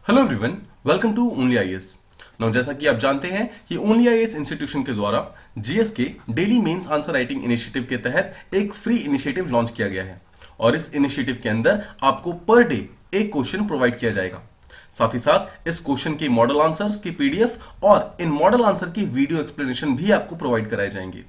Hello everyone, welcome to only IAS. Now जैसा कि आप जानते हैं कि ओनली आईएएस इंस्टीट्यूशन के द्वारा जीएस के daily mains answer writing initiative के तहत एक फ्री इनिशिएटिव लॉन्च किया गया है और इस इनिशिएटिव के अंदर आपको पर डे एक क्वेश्चन प्रोवाइड किया जाएगा। साथ ही साथ इस क्वेश्चन के मॉडल आंसर्स की पीडीएफ और इन मॉडल आंसर की वीडियो एक्सप्लेनेशन भी आपको प्रोवाइड कराए जाएंगे।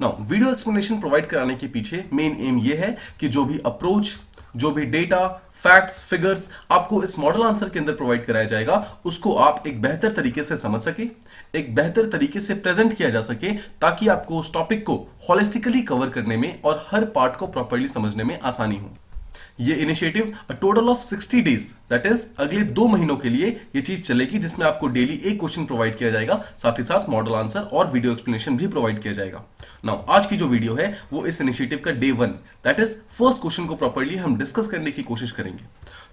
नाउ वीडियो एक्सप्लेनेशन प्रोवाइड कराने के पीछे मेन एम ये है कि जो भी अप्रोच, जो भी डेटा, फैक्ट्स, फिगर्स आपको इस मॉडल आंसर के अंदर प्रोवाइड कराया जाएगा उसको आप एक बेहतर तरीके से समझ सके, एक बेहतर तरीके से प्रेजेंट किया जा सके ताकि आपको उस टॉपिक को होलिस्टिकली कवर करने में और हर पार्ट को प्रॉपर्ली समझने में आसानी हो। ये initiative total of 60 days that is अगले 2 महीनों के लिए ये चीज चलेगी, जिसमें आपको डेली एक क्वेश्चन प्रोवाइड किया जाएगा, साथ ही साथ मॉडल आंसर और वीडियो एक्सप्लेनेशन भी प्रोवाइड किया जाएगा। नाउ आज की जो वीडियो है वो इस इनिशिएटिव का day 1 that is first question को प्रॉपर्ली हम डिस्कस करने की कोशिश करेंगे।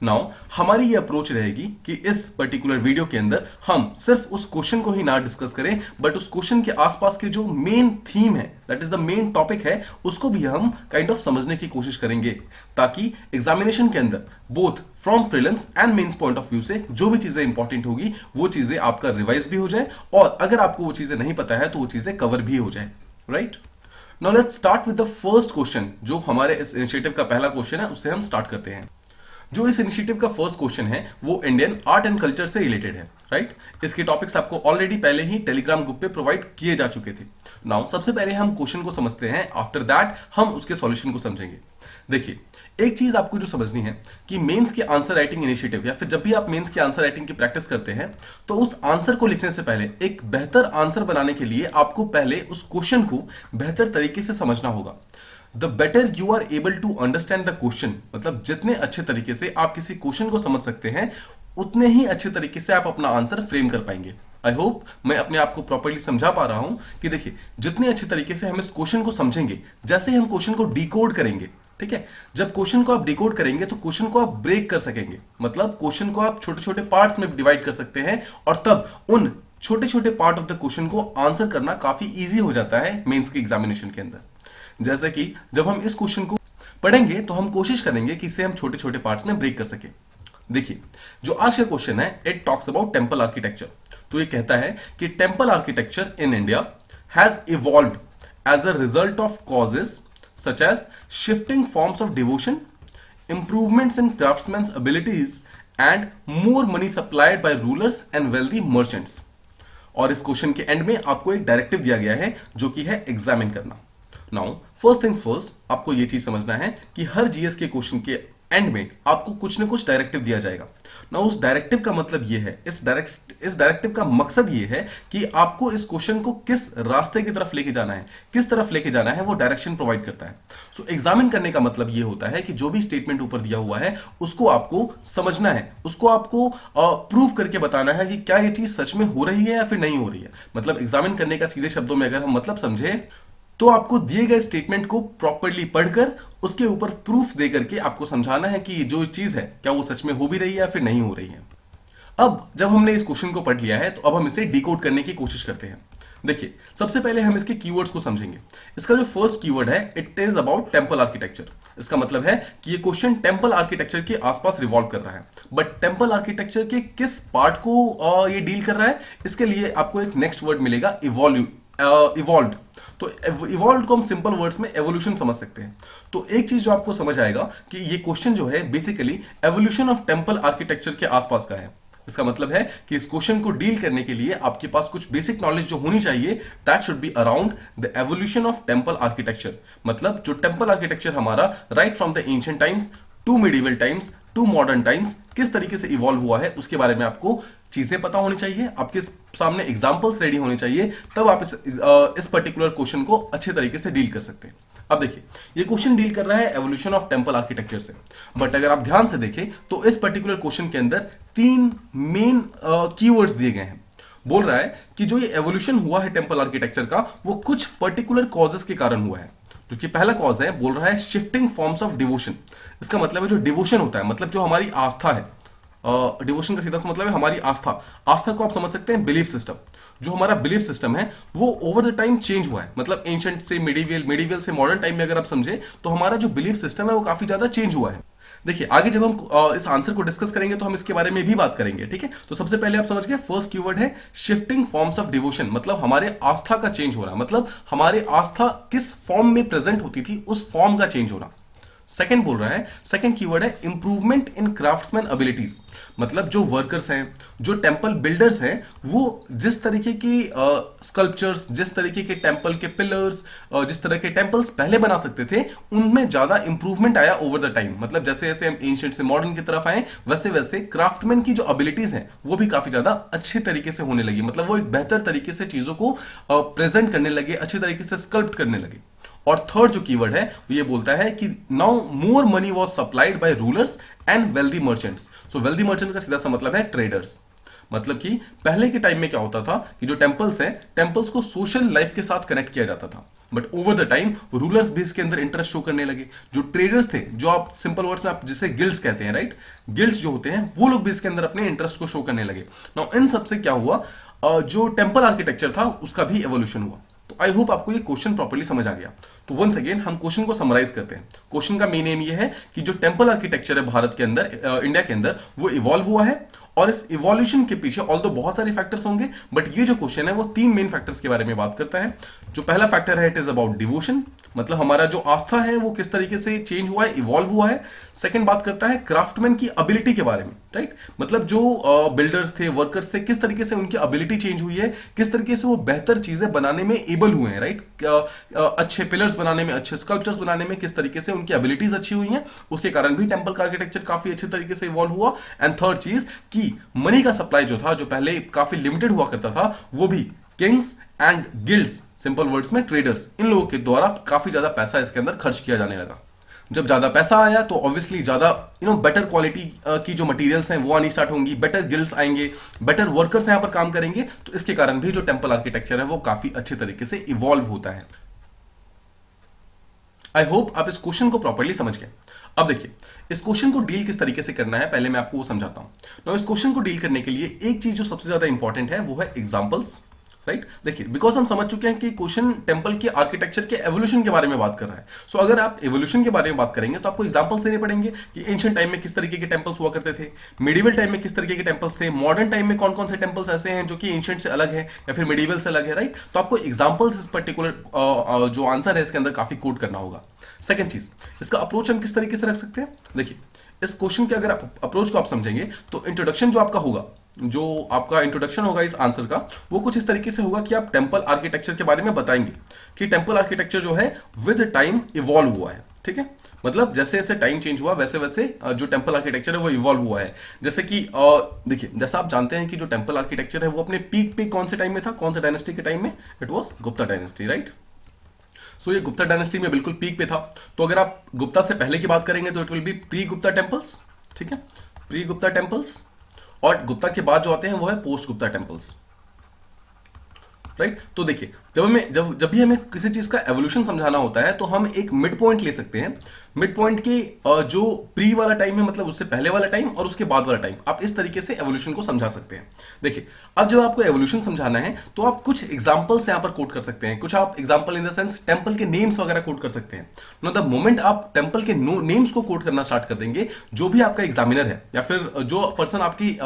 नाउ हमारी ये अप्रोच रहेगी कि इस पर्टिकुलर वीडियो के अंदर हम सिर्फ उस क्वेश्चन को ही ना डिस्कस करें बट उस क्वेश्चन के आसपास के जो मेन थीम है that is the main topic है उसको भी हम काइंड ऑफ समझने की कोशिश करेंगे ताकि एग्जामिनेशन के अंदर both from prelims and mains point of view से जो भी चीजें इंपॉर्टेंट होगी वो चीजें आपका रिवाइज भी हो जाए और अगर आपको वो चीजें नहीं पता है तो वो चीजें कवर भी हो जाए। Right, now let's start with the first question जो हमारे इस इनिशिएटिव का पहला क्वेश्चन है, उससे हम स्टार्ट करते हैं। जो इस इनिशिएटिव का फर्स्ट क्वेश्चन है वो इंडियन आर्ट एंड कल्चर से रिलेटेड है। राइट, इसके टॉपिक्स आपको ऑलरेडी पहले ही टेलीग्राम ग्रुप पे प्रोवाइड किए जा चुके थे। नाउ सबसे पहले हम क्वेश्चन को समझते हैं, आफ्टर दैट हम उसके सॉल्यूशन को समझेंगे। देखिए, एक चीज आपको जो समझनी है कि मेंस के आंसर राइटिंग इनिशिएटिव या फिर जब भी आप मेंस के आंसर राइटिंग की प्रैक्टिस करते हैं तो उस आंसर को लिखने से पहले एक बेहतर आंसर बनाने के लिए आपको पहले उस क्वेश्चन को बेहतर तरीके से समझना होगा। The better you are able to understand the question, मतलब जितने अच्छे तरीके से आप किसी क्वेश्चन को समझ सकते हैं उतने ही अच्छे तरीके से आप अपना आंसर फ्रेम कर पाएंगे। आई होप मैं अपने आप को प्रॉपर्ली समझा पा रहा हूं कि देखिए, जितने अच्छे तरीके से हम इस क्वेश्चन को समझेंगे, जैसे ही हम क्वेश्चन को डिकोड करेंगे, ठीक है, जब क्वेश्चन को आप डिकोड करेंगे तो क्वेश्चन को आप ब्रेक कर सकेंगे, मतलब क्वेश्चन को आप छोटे छोटे पार्ट्स में डिवाइड कर सकते हैं और तब उन छोटे छोटे पार्ट ऑफ द क्वेश्चन को आंसर करना काफी इजी हो जाता है मेंस के एग्जामिनेशन के अंदर। जैसे कि जब हम इस क्वेश्चन को पढ़ेंगे तो हम कोशिश करेंगे कि इसे हम छोटे छोटे पार्ट्स में ब्रेक कर सके। देखिए, जो आज का क्वेश्चन है it talks about temple architecture. तो ये कहता है कि temple architecture in India has evolved as a result of causes such as shifting forms of devotion, improvements in craftsmen's abilities and more money supplied by rulers and wealthy merchants। और इस question के and में आपको एक directive दिया गया है जो कि है एग्जामिन करना। नाउ फर्स्ट थिंग्स फर्स्ट, आपको ये चीज समझना है कि हर जीएस के क्वेश्चन के एंड में आपको कुछ ना कुछ डायरेक्टिव दिया जाएगा ना। उस डायरेक्टिव का मतलब ये है, इस डायरेक्टिव का मकसद ये है कि आपको इस क्वेश्चन को किस रास्ते की तरफ लेके जाना है, किस तरफ लेके जाना है, वो डायरेक्शन प्रोवाइड करता है। सो एग्जामिन करने का मतलब ये होता है कि जो भी स्टेटमेंट ऊपर दिया हुआ है उसको आपको समझना है, उसको आपको प्रूव करके बताना है कि क्या ये चीज सच में हो रही है या फिर नहीं हो रही है। मतलब एग्जामिन करने का सीधे शब्दों में अगर हम मतलब समझे तो आपको दिए गए स्टेटमेंट को प्रॉपर्ली पढ़कर उसके ऊपर प्रूफ दे करके आपको समझाना है कि जो चीज है क्या वो सच में हो भी रही है या फिर नहीं हो रही है। अब जब हमने इस क्वेश्चन को पढ़ लिया है तो अब हम इसे डिकोड करने की कोशिश करते हैं। देखिए, सबसे पहले हम इसके कीवर्ड्स को समझेंगे। इसका जो फर्स्ट कीवर्ड है it is about temple architecture. इसका मतलब है कि ये क्वेश्चन टेंपल आर्किटेक्चर के आसपास रिवॉल्व कर रहा है, बट टेंपल आर्किटेक्चर के किस पार्ट को ये डील कर रहा है, इसके लिए आपको एक नेक्स्ट वर्ड मिलेगा, इवॉल्व्ड। तो इवॉल्व को हम सिंपल वर्ड्स में एवोल्यूशन समझ सकते हैं। तो एक चीज जो आपको समझ आएगा कि ये क्वेश्चन जो है basically evolution of temple architecture के आसपास का है। इसका मतलब है कि इस क्वेश्चन को डील करने के लिए आपके पास कुछ बेसिक नॉलेज जो होनी चाहिए that should be around the evolution of temple architecture. मतलब जो टेंपल आर्किटेक्चर हमारा right from the ancient times to medieval times to modern times किस तरीके से इवॉल्व हुआ है उसके बारे में आपको चीजें पता होनी चाहिए, आपके सामने एग्जांपल्स रेडी होने चाहिए, तब आप इस पर्टिकुलर क्वेश्चन को अच्छे तरीके से डील कर सकते हैं। अब देखिए, ये क्वेश्चन डील कर रहा है एवोल्यूशन ऑफ टेंपल आर्किटेक्चर से, बट अगर आप ध्यान से देखें तो इस पर्टिकुलर क्वेश्चन के अंदर 3 मेन कीवर्ड्स दिए गए हैं। बोल रहा है कि जो ये एवोल्यूशन हुआ है टेंपल आर्किटेक्चर का वो कुछ पर्टिकुलर कॉजेस के कारण हुआ है। जो कि पहला कॉज है, बोल रहा है शिफ्टिंग फॉर्म्स ऑफ डिवोशन। इसका मतलब है जो डिवोशन होता है, मतलब जो हमारी आस्था है, डिवोशन का सीधा सा मतलब है हमारी आस्था। आस्था को आप समझ सकते हैं बिलीफ सिस्टम। जो हमारा बिलीफ सिस्टम है वो ओवर द टाइम चेंज हुआ है, मतलब एंशिएंट से मिडिवल, मिडिवल से मॉडर्न टाइम में अगर आप समझे तो हमारा जो बिलीफ सिस्टम है वो काफी ज्यादा चेंज हुआ है। देखिए आगे जब हम इस आंसर को डिस्कस करेंगे तो हम इसके बारे में भी बात करेंगे, ठीक है। तो सबसे पहले आप समझ गए, फर्स्ट कीवर्ड है शिफ्टिंग फॉर्म्स ऑफ डिवोशन, मतलब हमारे आस्था का चेंज होना, मतलब हमारे आस्था किस फॉर्म में प्रेजेंट होती थी उस फॉर्म का चेंज होना। सेकंड बोल रहा है, सेकंड कीवर्ड है इंप्रूवमेंट इन क्राफ्ट्समैन एबिलिटीज, मतलब जो वर्कर्स हैं, जो टेंपल बिल्डर्स हैं, वो जिस तरीके की स्कल्पचर्स, जिस तरीके के टेंपल के पिलर्स, जिस तरह के टेंपल्स पहले बना सकते थे, उनमें ज्यादा इंप्रूवमेंट आया ओवर द टाइम। मतलब जैसे जैसे हम एंशिएंट से मॉडर्न की तरफ आए, वैसे वैसे क्राफ्टमैन की जो एबिलिटीज हैं वो भी काफी ज्यादा अच्छे तरीके से होने लगी, मतलब वो एक बेहतर तरीके से चीजों को प्रेजेंट करने लगे, अच्छे तरीके से स्कल्प्ट करने लगे। और थर्ड जो कीवर्ड है वो ये बोलता है कि now more money was supplied by rulers and wealthy merchants. So wealthy merchant का सीधा सा मतलब है ट्रेडर्स। मतलब कि पहले के टाइम में क्या होता था कि जो टेंपल्स हैं, टेंपल्स को सोशल लाइफ के साथ कनेक्ट किया जाता था, but over the time rulers भी इसके अंदर इंटरेस्ट शो करने लगे। जो ट्रेडर्स थे, जो आप सिंपल वर्ड्स में आप जिसे गिल्ड्स कहते हैं, राइट, गिल्ड्स जो होते हैं वो लोग भी इसके अंदर अपने इंटरेस्ट को शो करने लगे। नाउ इन सबसे क्या हुआ, जो टेंपल आर्किटेक्चर था उसका भी एवोल्यूशन हुआ। तो आई होप आपको ये क्वेश्चन प्रॉपर्ली समझ आ गया। तो वंस अगेन हम क्वेश्चन को समराइज करते हैं। क्वेश्चन का मेन एम ये है कि जो टेंपल आर्किटेक्चर है भारत के अंदर, इंडिया के अंदर, वो इवॉल्व हुआ है, और इस इवोल्यूशन के पीछे ऑल्दो बहुत सारे फैक्टर्स होंगे, बट ये जो क्वेश्चन है वो तीन मेन फैक्टर्स के बारे में बात करता है। जो पहला फैक्टर है, इट इज अबाउट डिवोशन, मतलब हमारा जो आस्था है वो किस तरीके से चेंज हुआ है, इवॉल्व हुआ है। सेकंड बात करता है क्राफ्टमैन की एबिलिटी के बारे में, राइट, मतलब जो बिल्डर्स थे, वर्कर्स थे, किस तरीके से उनकी एबिलिटी चेंज हुई है, किस तरीके से वो बेहतर चीजें बनाने में एबल हुए हैं, राइट, अच्छे पिलर्स बनाने में, अच्छे स्कल्पचर्स बनाने में किस तरीके से उनकी एबिलिटीज अच्छी हुई हैं, उसके कारण भी टेंपल का आर्किटेक्चर काफी अच्छे तरीके से इवॉल्व हुआ। एंड थर्ड चीज कि मनी का सप्लाई जो था, जो पहले काफी लिमिटेड हुआ करता था, वो भी Kings and guilds, simple words में ट्रेडर्स, इन लोगों के द्वारा काफी ज्यादा पैसा इसके अंदर खर्च किया जाने लगा। जब ज्यादा पैसा आया तो ऑब्वियसली ज्यादा बेटर क्वालिटी की जो मटेरियल्स हैं वो आनी स्टार्ट होंगी, बेटर गिल्ड्स आएंगे, बेटर वर्कर्स यहां पर काम करेंगे, तो इसके कारण भी जो टेंपल आर्किटेक्चर है वो काफी अच्छे तरीके से इवॉल्व होता है। आई होप आप इस क्वेश्चन को प्रॉपर्ली समझ गए। अब देखिए इस क्वेश्चन को डील किस तरीके से करना है, पहले मैं आपको वो समझाता हूं। तो इस क्वेश्चन को डील करने के लिए एक चीज जो सबसे ज्यादा इंपॉर्टेंट है वो है एग्जांपल्स, राइट। देखिए बिकॉज हम समझ चुके हैं कि क्वेश्चन टेंपल के आर्किटेक्चर के एवोल्यूशन के बारे में बात कर रहा है। सो अगर आप एवोल्यूशन के बारे में बात करेंगे तो आपको एग्जांपल्स देने पड़ेंगे कि एंशिएंट टाइम में किस तरीके के टेंपल्स हुआ करते थे, मिडिवल टाइम में किस तरीके के टेंपल्स थे, मॉडर्न टाइम में कौन कौन से टेंपल्स ऐसे हैं जो कि एंशिएंट से अलग है या फिर मिडिवल से अलग है, राइट। तो आपको एग्जांपल्स इस पर्टिकुलर जो आंसर है इसके अंदर काफी कोड करना होगा। सेकंड चीज, इसका अप्रोच हम किस तरीके से रख सकते हैं। देखिए इस क्वेश्चन के अगर आप अप्रोच को आप समझेंगे तो इंट्रोडक्शन जो आपका होगा, जो आपका इंट्रोडक्शन होगा इस आंसर का, वो कुछ इस तरीके से होगा कि आप टेंपल आर्किटेक्चर के बारे में बताएंगे कि टेंपल आर्किटेक्चर जो है विद टाइम इवॉल्व हुआ है, ठीक है। मतलब जैसे जैसे टाइम चेंज हुआ वैसे वैसे जो टेंपल आर्किटेक्चर है वो इवॉल्व हुआ है। जैसे कि देखिए जैसा आप जानते हैं कि जो टेंपल आर्किटेक्चर है वो अपने पीक पे कौन से टाइम में था, कौन से डायनेस्टी के टाइम में, it was Gupta dynasty, right. So ये गुप्ता डायनेस्टी में बिल्कुल पीक पे था। तो अगर आप गुप्ता से पहले की बात करेंगे तो it will be pre Gupta temples, ठीक है, प्री गुप्ता टेंपल्स। और गुप्ता के बाद जो आते हैं वो है पोस्ट गुप्ता टेंपल्स, राइट। तो देखिए जब भी हमें किसी चीज का एवोल्यूशन समझाना होता है तो हम एक मिड पॉइंट ले सकते हैं। मिड पॉइंट के जो प्री वाला टाइम है, मतलब उससे पहले वाला टाइम और उसके बाद वाला टाइम, आप इस तरीके से एवोल्यूशन को समझा सकते हैं। देखिए अब जब आपको एवोल्यूशन समझाना है तो आप कुछ एग्जांपल्स यहां पर कोट कर सकते हैं, कुछ आप example in the sense temple के नेम्स वगैरह कोट कर सकते हैं। नो द मोमेंट आप टेंपल के नेम्स को कोट करना स्टार्ट कर देंगे, जो भी आपका एग्जामिनर है या फिर जो पर्सन आपकी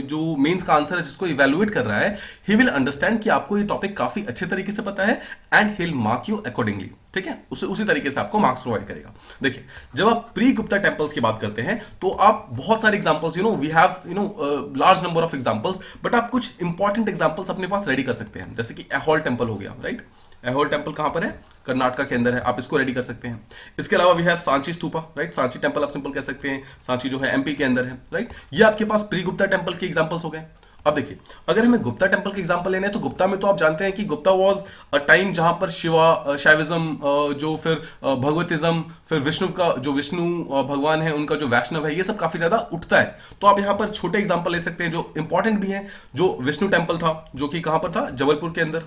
जो मेंस का आंसर है जिसको इवेल्युएट कर रहा है, ही विल अंडरस्टैंड कि आपको ये टॉपिक काफी अच्छे तरीके से पता है and he will mark you accordingly, ठीक है। उसी तरीके से आपको मार्क्स प्रोवाइड करेगा। देखिए जब आप प्री गुप्ता टेंपल्स की बात करते हैं तो आप बहुत सारे examples, we have large number of examples, but आप कुछ इंपॉर्टेंट एग्जांपल्स अपने पास रेडी कर सकते हैं। जैसे कि एहोल टेंपल हो गया, राइट। एहोल टेंपल कहां पर है, कर्नाटका के अंदर है, आप इसको रेडी कर सकते हैं। इसके अलावा we have Sanchi stupa, right, Sanchi temple आप सिंपल कह सकते हैं, सांची जो है एमपी के अंदर है, राइट। ये आपके पास प्री गुप्ता टेंपल के एग्जांपल्स हो गए। अब देखिए अगर हमें गुप्ता टेंपल के एग्जांपल लेने हैं तो गुप्ता में तो आप जानते हैं कि गुप्ता वाज अ टाइम जहां पर शैविज्म, जो फिर भगवतिज्म, फिर विष्णु का जो विष्णु भगवान है उनका जो वैष्णव है, ये सब काफी ज्यादा उठता है। तो आप यहां पर छोटे एग्जांपल ले सकते हैं जो इंपॉर्टेंट भी है। जो विष्णु टेंपल था जो कि कहां पर था, जबलपुर के अंदर,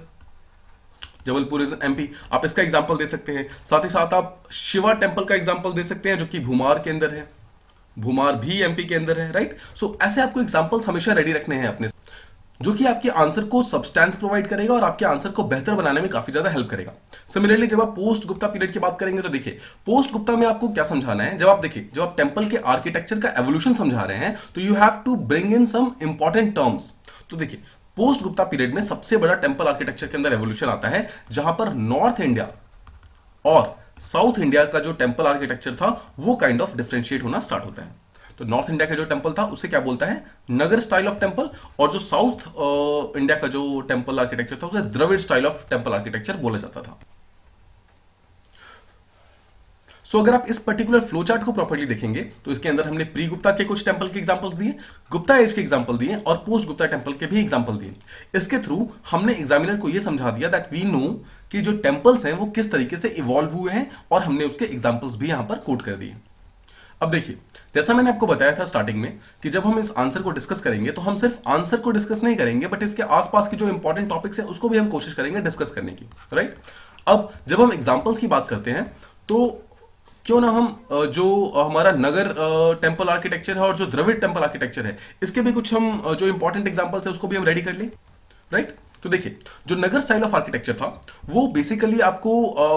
जबलपुर इज एमपी, आप इसका एग्जांपल दे सकते हैं। साथ ही साथ आप शिवा टेंपल का एग्जांपल दे सकते हैं जो कि भूमार के अंदर है, भूमार भी एमपी के अंदर है, राइट। सो ऐसे आपको एग्जांपल्स हमेशा रेडी रखने हैं अपने। जो कि आपके आंसर को सब्सटेंस प्रोवाइड करेगा और आपके आंसर को बेहतर बनाने में काफी ज्यादा हेल्प करेगा। सिमिलरली जब आप पोस्ट गुप्ता पीरियड की बात करेंगे तो देखिए पोस्ट गुप्ता में आपको क्या समझाना है, जब आप टेम्पल के आर्किटेक्चर का एवोल्यूशन समझा रहे हैं तो you have to bring in some important terms. तो देखिए पोस्ट गुप्ता पीरियड में सबसे बड़ा टेम्पल आर्किटेक्चर के अंदर एवोल्यूशन आता है जहां पर नॉर्थ इंडिया और साउथ इंडिया का जो टेम्पल आर्किटेक्चर था वो काइंड ऑफ डिफरेंशिएट होना स्टार्ट होता है। तो नॉर्थ इंडिया का जो टेम्पल था उसे क्या बोलता है, नगर स्टाइल ऑफ टेम्पल, और जो साउथ इंडिया का जो टेम्पल आर्किटेक्चर था उसे Dravida style of temple architecture बोला जाता था। सो अगर आप इस पर्टिकुलर फ्लो चार्ट को प्रॉपर्ली देखेंगे तो इसके अंदर हमने प्री गुप्ता के कुछ टेम्पल के एग्जांपल्स दिए, गुप्ता एज के एग्जांपल दिए और पोस्ट गुप्ता टेम्पल के भी एग्जांपल दिए। इसके थ्रू हमने एग्जामिनर को यह समझा दिया दैट वी नो कि जो टेम्पल्स हैं वो किस तरीके से इवॉल्व हुए हैं और हमने उसके एग्जांपल्स भी यहां पर कोट कर दिए। अब देखिए जैसा मैंने आपको बताया था स्टार्टिंग में कि जब हम इस आंसर को डिस्कस करेंगे तो हम सिर्फ आंसर को डिस्कस नहीं करेंगे बट इसके आसपास की जो इंपॉर्टेंट टॉपिक्स हैं उसको भी हम कोशिश करेंगे डिस्कस करने की, राइट। अब जब हम एग्जांपल्स की बात करते हैं तो क्यों ना हम जो हमारा नगर टेम्पल आर्किटेक्चर है और जो द्रविड़ टेम्पल आर्किटेक्चर है इसके भी कुछ हम जो इंपॉर्टेंट एग्जांपल्स है उसको भी हम रेडी कर लें, राइट। तो देखिए जो नगर स्टाइल ऑफ आर्किटेक्चर था वो बेसिकली आपको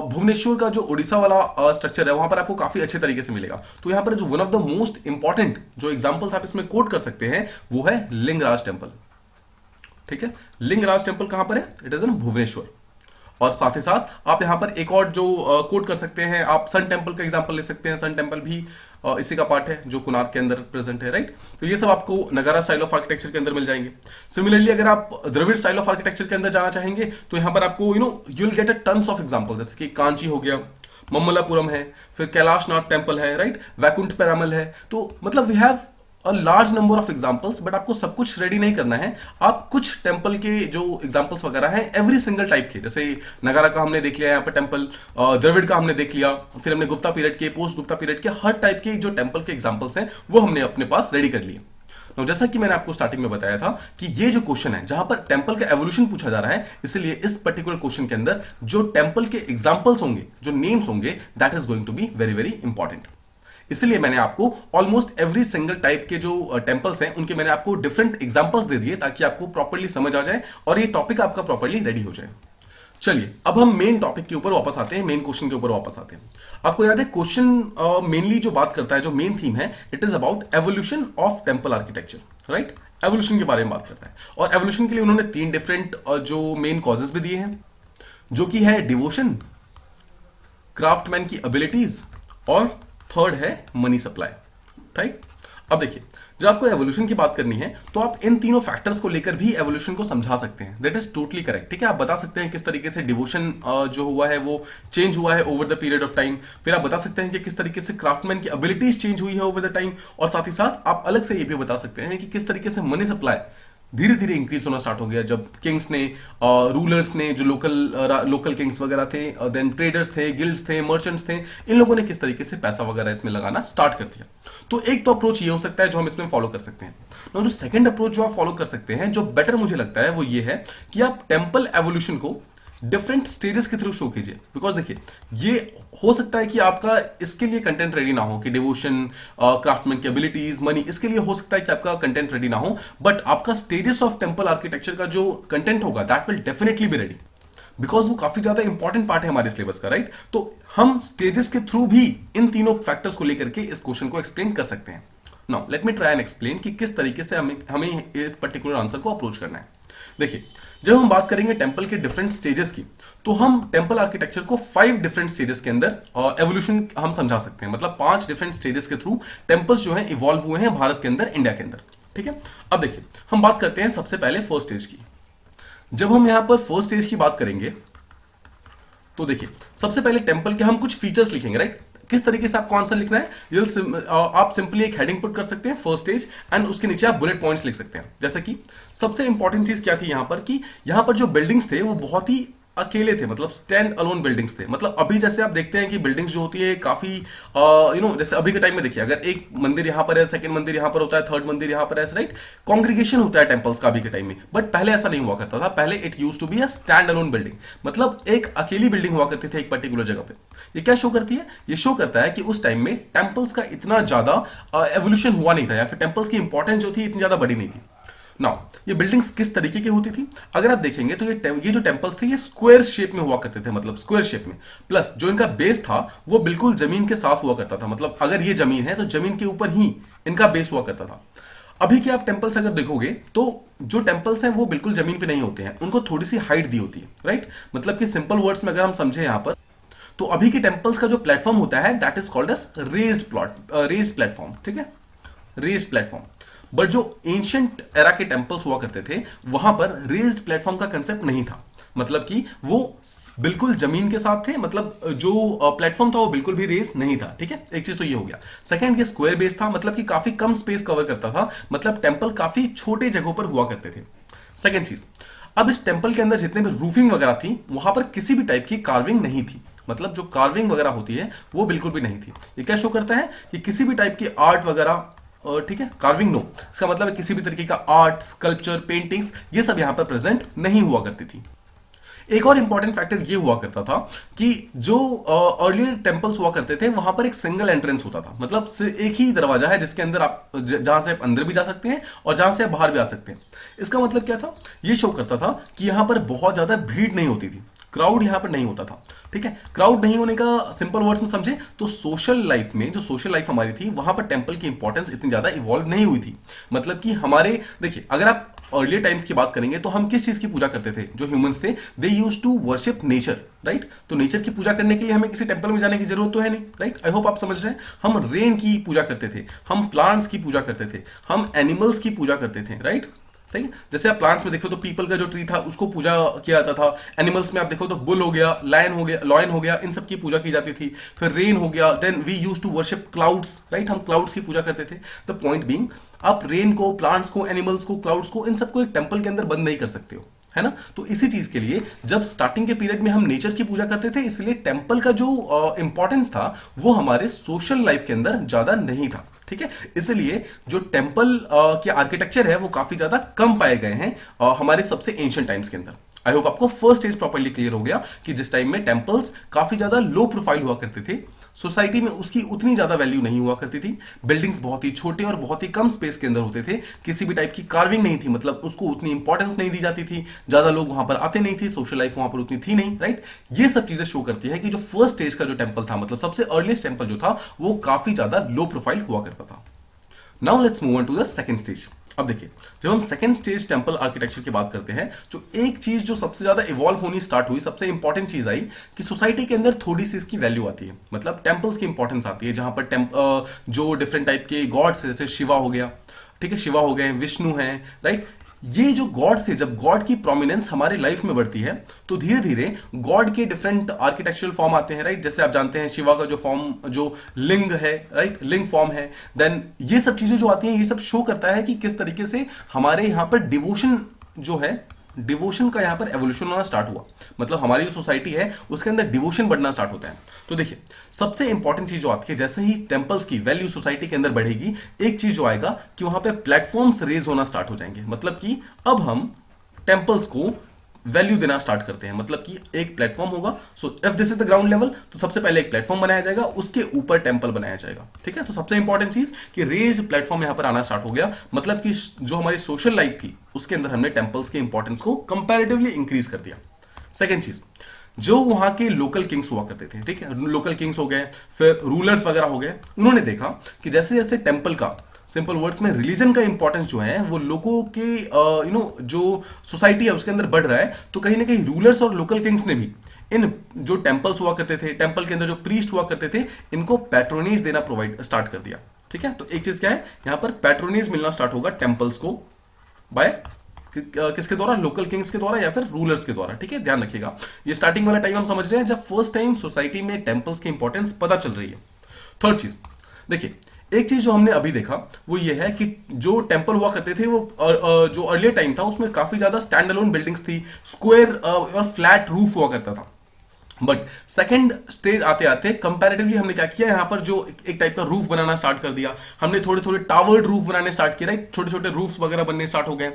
भुवनेश्वर का जो उड़ीसा वाला स्ट्रक्चर है वहां पर आपको काफी अच्छे तरीके से मिलेगा। तो यहां पर जो one of the most important जो एग्जांपल्स आप इसमें कोट कर सकते हैं वो है लिंगराज टेम्पल, ठीक है। लिंगराज टेम्पल कहां पर है, इट इज इन भुवनेश्वर। और साथ ही साथ आप यहां पर एक और जो कोट कर सकते हैं, आप सन टेम्पल का एग्जांपल ले सकते हैं। सन टेम्पल भी इसी का पार्ट है जो कुनार के अंदर प्रेजेंट है, राइट। तो ये सब आपको नगारा स्टाइल ऑफ आर्किटेक्चर के अंदर मिल जाएंगे। सिमिलरली अगर आप द्रविड़ स्टाइल ऑफ आर्किटेक्चर के अंदर जाना चाहेंगे तो यहां पर आपको you will get a tons of example, जैसे कि कांची हो गया, मम्मलापुरम है, फिर कैलाशनाथ टेम्पल है, राइट, वैकुंठ पेरामल है। तो मतलब we have a large number of examples, but आपको सब कुछ रेडी नहीं करना है। आप कुछ टेम्पल के जो एग्जाम्पल्स वगैरह हैं एवरी सिंगल टाइप के, जैसे नगारा का हमने देख लिया यहाँ पे टेम्पल, द्रविड़ का हमने देख लिया, फिर हमने गुप्ता पीरियड के, पोस्ट गुप्ता पीरियड के हर टाइप के जो टेम्पल के एग्जाम्पल्स हैं वो हमने अपने पास रेडी कर लिए। तो जैसा कि मैंने आपको स्टार्टिंग में बताया था कि ये जो क्वेश्चन है जहां पर टेम्पल का एवोल्यूशन पूछा जा रहा है, इसलिए इस पर्टिकुलर क्वेश्चन के अंदर जो टेम्पल के एग्जाम्पल्स होंगे, जो नेम्स होंगे, that is going to be very very important. इसलिए मैंने आपको ऑलमोस्ट एवरी सिंगल टाइप के जो टेम्पल्स हैं उनके मैंने आपको डिफरेंट एग्जांपल्स दे दिए ताकि आपको प्रॉपर्ली समझ आ जाए और ये टॉपिक आपका प्रॉपर्ली रेडी हो जाए। चलिए अब हम मेन टॉपिक के ऊपर वापस आते हैं, मेन क्वेश्चन के ऊपर वापस आते हैं। आपको याद है क्वेश्चन मेनली जो बात करता है, जो मेन थीम है, it is about evolution of temple architecture, right. Evolution के बारे में बात करता है और एवोल्यूशन के लिए उन्होंने 3 डिफरेंट जो मेन कॉजेस भी दिए हैं, जो कि है डिवोशन, क्राफ्टमैन की एबिलिटीज और थर्ड है मनी सप्लाई, राइट। अब देखिए जब आपको एवोल्यूशन की बात करनी है तो आप इन तीनों फैक्टर्स को लेकर भी एवोल्यूशन को समझा सकते हैं, दैट इज टोटली करेक्ट, ठीक है। आप बता सकते हैं किस तरीके से डिवोशन जो हुआ है वो चेंज हुआ है over the period of time, फिर आप बता सकते हैं कि किस तरीके से क्राफ्टमैन की एबिलिटीज चेंज हुई है ओवर द टाइम, और साथ ही साथ आप अलग से ये भी बता सकते हैं कि किस तरीके से मनी सप्लाई धीरे धीरे इंक्रीज होना स्टार्ट हो गया जब किंग्स ने, रूलर्स ने, जो लोकल किंग्स वगैरह थे, देन ट्रेडर्स थे, गिल्ड्स थे, मर्चेंट्स थे, इन लोगों ने किस तरीके से पैसा वगैरह इसमें लगाना स्टार्ट कर दिया। तो एक तो अप्रोच ये हो सकता है जो हम इसमें फॉलो कर सकते हैं। जो सेकंड अप्रोच जो आप फॉलो कर सकते हैं, जो बेटर मुझे लगता है, वो ये है कि आप टेम्पल एवोल्यूशन को डिफरेंट स्टेजेस के थ्रू शो कीजिए। बिकॉज देखिए ये हो सकता है कि आपका इसके लिए कंटेंट रेडी ना हो कि डिवोशन, क्राफ्टमैन की एबिलिटीज, मनी, इसके लिए हो सकता है कि आपका कंटेंट रेडी ना हो, बट आपका स्टेजेस ऑफ टेम्पल आर्किटेक्चर का जो कंटेंट होगा that will definitely be ready, because वो काफी ज्यादा इंपॉर्टेंट पार्ट है हमारे सिलेबस का, राइट। तो हम स्टेजेस के थ्रू भी इन तीनों फैक्टर्स को लेकर के इस क्वेश्चन को एक्सप्लेन कर सकते हैं। Now let me try and explain कि किस तरीके से हमें इस पर्टिकुलर आंसर को अप्रोच करना है। देखिए जब हम बात करेंगे टेम्पल के डिफरेंट स्टेजेस की, तो हम टेम्पल आर्किटेक्चर को 5 डिफरेंट स्टेजेस के अंदर एवोल्यूशन हम समझा सकते हैं। मतलब 5 डिफरेंट स्टेजेस के थ्रू टेम्पल्स जो हैं इवॉल्व हुए हैं भारत के अंदर, इंडिया के अंदर, ठीक है। अब देखिए हम बात करते हैं सबसे पहले फर्स्ट स्टेज की। जब हम यहां पर फर्स्ट स्टेज की बात करेंगे तो देखिए सबसे पहले टेम्पल के हम कुछ फीचर्स लिखेंगे, राइट। किस तरीके से आपको आंसर लिखना है, आप सिंपली एक हेडिंग पुट कर सकते हैं फर्स्ट स्टेज, एंड उसके नीचे आप बुलेट पॉइंट्स लिख सकते हैं। जैसे कि सबसे इंपॉर्टेंट चीज क्या थी यहां पर, कि यहां पर जो बिल्डिंग्स थे वो बहुत ही अकेले थे, मतलब स्टैंड अलोन बिल्डिंग्स थे। मतलब अभी जैसे आप देखते हैं कि बिल्डिंग्स जो होती है काफी जैसे अभी के टाइम में देखिए, अगर एक मंदिर यहां पर है, सेकंड मंदिर यहां पर होता है, थर्ड मंदिर यहां पर है, राइट, कांग्रीगेशन होता है टेंपल्स का अभी के टाइम में। बट पहले ऐसा नहीं हुआ करता था, पहले it used to be a stand alone building, मतलब एक अकेली बिल्डिंग हुआ करती थी एक पर्टिकुलर जगह पे। ये क्या शो करती है, ये शो करता है कि उस टाइम में टेंपल्स का इतना ज्यादा एवोल्यूशन हुआ नहीं था, या फिर टेंपल्स की इंपॉर्टेंस जो थी इतनी ज्यादा बड़ी नहीं थी। नाउ ये बिल्डिंग्स किस तरीके की होती थी, अगर आप देखेंगे तो ये जो टेम्पल्स थे ये स्क्वायर शेप में हुआ करते थे, मतलब स्क्वायर शेप में, प्लस जो इनका बेस था वो बिल्कुल जमीन के साथ हुआ करता था, मतलब अगर ये जमीन है तो जमीन के ऊपर ही इनका बेस हुआ करता था। अभी के आप टेम्पल्स अगर देखोगे तो जो टेम्पल्स हैं वो बिल्कुल जमीन पे नहीं होते हैं, उनको थोड़ी सी हाइट दी होती है, राइट। मतलब कि सिंपल वर्ड्स में अगर हम समझे यहां पर, तो अभी के टेम्पल्स का जो प्लेटफॉर्म होता है that is called as raised platform, ठीक है, रेज्ड प्लेटफॉर्म। बट जो एंशियंट एरा के टेम्पल्स हुआ करते थे वहां पर रेज्ड प्लेटफॉर्म का कंसेप्ट नहीं था, मतलब कि वो बिल्कुल जमीन के साथ थे, मतलब जो प्लेटफॉर्म था वो बिल्कुल भी रेस नहीं था, ठीक है, एक चीज तो ये हो गया। सेकंड, ये स्क्वायर बेस था, मतलब कि काफी कम स्पेस कवर करता था, मतलब टेम्पल काफी छोटे जगहों पर हुआ करते थे। सेकंड चीज, अब इस टेम्पल के अंदर जितने भी रूफिंग वगैरह थी वहां पर किसी भी टाइप की कार्विंग नहीं थी, मतलब जो कार्विंग वगैरह होती है वो बिल्कुल भी नहीं थी। ये क्या शो करता है कि किसी भी टाइप की आर्ट वगैरह, ठीक है, कार्विंग नो, इसका मतलब है किसी भी तरीके का आर्ट, स्कल्पचर, पेंटिंग्स ये सब यहां पर प्रेजेंट नहीं हुआ करती थी। एक और इंपॉर्टेंट फैक्टर ये हुआ करता था कि जो अर्लियर टेम्पल्स हुआ करते थे वहां पर एक सिंगल एंट्रेंस होता था, मतलब एक ही दरवाजा है जिसके अंदर आप जहां से आप अंदर भी जा सकते हैं और जहां से आप बाहर भी आ सकते हैं। इसका मतलब क्या था, ये शो करता था कि यहां पर बहुत ज्यादा भीड़ नहीं होती थी, क्राउड यहां पर नहीं होता था, ठीक है। क्राउड नहीं होने का सिंपल वर्ड्स में समझे तो सोशल लाइफ में, जो सोशल लाइफ हमारी थी वहां पर टेम्पल की इंपॉर्टेंस इतनी ज्यादा इवॉल्व नहीं हुई थी। मतलब कि हमारे, देखिए अगर आप अर्लियर टाइम्स की बात करेंगे तो हम किस चीज की पूजा करते थे, जो ह्यूमंस थे they use to worship nature, right. तो नेचर की पूजा करने के लिए हमें किसी टेम्पल में जाने की जरूरत तो है नहीं, राइट। आई होप आप समझ रहे हैं। हम रेन की पूजा करते थे, हम प्लांट्स की पूजा करते थे, हम एनिमल्स की पूजा करते थे, राइट। ठीक है, जैसे आप प्लांट्स में देखो तो पीपल का जो ट्री था उसको पूजा किया जाता था। एनिमल्स में आप देखो तो बुल हो गया, लायन हो गया, लॉयन हो गया, इन सब की पूजा की जाती थी। फिर रेन हो गया, then we use to worship clouds, right, हम क्लाउड्स की पूजा करते थे। द पॉइंट बीइंग, आप रेन को, प्लांट्स को, एनिमल्स को, क्लाउड्स को, इन सबको एक टेम्पल के अंदर बंद नहीं कर सकते हो, है ना। तो इसी चीज के लिए जब स्टार्टिंग के पीरियड में हम नेचर की पूजा करते थे, इसलिए टेम्पल का जो इंपॉर्टेंस था वो हमारे सोशल लाइफ के अंदर ज्यादा नहीं था, ठीक है। इसलिए जो टेम्पल के आर्किटेक्चर है वो काफी ज्यादा कम पाए गए हैं हमारे सबसे एंशिएंट टाइम्स के अंदर। आई होप आपको फर्स्ट स्टेज प्रॉपर्ली क्लियर हो गया कि जिस टाइम में टेम्पल्स काफी ज्यादा लो प्रोफाइल हुआ करते थे, सोसाइटी में उसकी उतनी ज्यादा वैल्यू नहीं हुआ करती थी, बिल्डिंग्स बहुत ही छोटे और बहुत ही कम स्पेस के अंदर होते थे, किसी भी टाइप की कार्विंग नहीं थी, मतलब उसको उतनी इंपॉर्टेंस नहीं दी जाती थी, ज्यादा लोग वहां पर आते नहीं थे, सोशल लाइफ वहां पर उतनी थी नहीं, राइट। ये सब चीजें शो करती है कि जो फर्स्ट स्टेज का जो टेम्पल था, मतलब सबसे अर्लीस्ट टेम्पल जो था वो काफी ज्यादा लो प्रोफाइल हुआ करता था। Now let's move on to the second stage. अब देखिए, जब हम सेकंड स्टेज टेम्पल आर्किटेक्चर की बात करते हैं, जो एक चीज जो सबसे ज्यादा इवॉल्व होनी स्टार्ट हुई, सबसे इंपॉर्टेंट चीज आई कि सोसाइटी के अंदर थोड़ी सी इसकी वैल्यू आती है, मतलब टेम्पल्स की इंपॉर्टेंस आती है, जहां पर जो डिफरेंट टाइप के गॉड्स है, जैसे शिवा हो गया, ठीक है, शिवा हो गए, विष्णु है, राइट। ये जो गॉड थे, जब गॉड की प्रोमिनेंस हमारे लाइफ में बढ़ती है तो धीरे धीरे गॉड के डिफरेंट आर्किटेक्चरल फॉर्म आते हैं, राइट। जैसे आप जानते हैं शिवा का जो फॉर्म, जो लिंग है, राइट, लिंग फॉर्म है। देन ये सब चीजें जो आती हैं ये सब शो करता है कि किस तरीके से हमारे यहाँ पर डिवोशन जो है, डिवोशन का यहां पर एवोल्यूशन होना स्टार्ट हुआ, मतलब हमारी जो सोसाइटी है उसके अंदर डिवोशन बढ़ना स्टार्ट होता है। तो देखिए, सबसे इंपॉर्टेंट चीज जो आती है, जैसे ही टेम्पल्स की वैल्यू सोसाइटी के अंदर बढ़ेगी, एक चीज जो आएगा कि वहां पे प्लेटफॉर्म्स रेज होना स्टार्ट हो जाएंगे, मतलब कि अब हम टेम्पल्स को वैल्यू देना स्टार्ट करते हैं, मतलब कि एक प्लेटफॉर्म होगा। So if this is the ground level, तो सबसे पहले एक प्लेटफॉर्म बनाया जाएगा, उसके ऊपर टेंपल बनाया जाएगा, ठीक है। तो सबसे इंपॉर्टेंट चीज कि रेज प्लेटफॉर्म यहां पर आना स्टार्ट हो गया, मतलब कि जो हमारी सोशल लाइफ थी उसके अंदर हमने टेंपल्स के इंपॉर्टेंस को कंपैरेटिवली इंक्रीज कर दिया। सेकेंड चीज, जो वहां के लोकल किंग्स हुआ करते थे, ठीक है, लोकल किंग्स हो गए, फिर रूलर्स वगैरह हो गए, उन्होंने देखा कि जैसे जैसे टेंपल का, सिंपल वर्ड्स में, रिलीजन का इंपॉर्टेंस जो है वो लोगों के जो सोसाइटी है उसके अंदर बढ़ रहा है, तो कहीं ना कहीं रूलर्स और लोकल किंग्स ने भी इन जो टेंपल्स हुआ करते थे, टेंपल के अंदर जो प्रीस्ट हुआ करते थे, इनको पैट्रोनेज देना प्रोवाइड स्टार्ट कर दिया, ठीक है। तो एक चीज क्या है, यहां पर पैट्रोनेज मिलना स्टार्ट होगा टेंपल्स को बाय किसके द्वारा, लोकल किंग्स के द्वारा या फिर रूलर्स के द्वारा, ठीक है, ध्यान रखिएगा। ये स्टार्टिंग वाला टाइम हम समझ रहे हैं जब फर्स्ट टाइम सोसाइटी में टेंपल्स की इंपॉर्टेंस पता चल रही है। थर्ड चीज देखिए, एक चीज जो हमने अभी देखा वो ये है कि जो टेंपल हुआ करते थे वो जो अर्लियर टाइम था उसमें काफी ज्यादा स्टैंड अलोन बिल्डिंग्स थी, स्क्वायर और फ्लैट रूफ हुआ करता था, बट सेकंड स्टेज आते आते कंपैरेटिवली हमने क्या किया, यहां पर जो एक टाइप का रूफ बनाना स्टार्ट कर दिया हमने, थोड़े थोड़े टावर्ड रूफ बनाने स्टार्ट किए, राइट, छोटे छोटे रूफ्स वगैरह बनने स्टार्ट हो गए।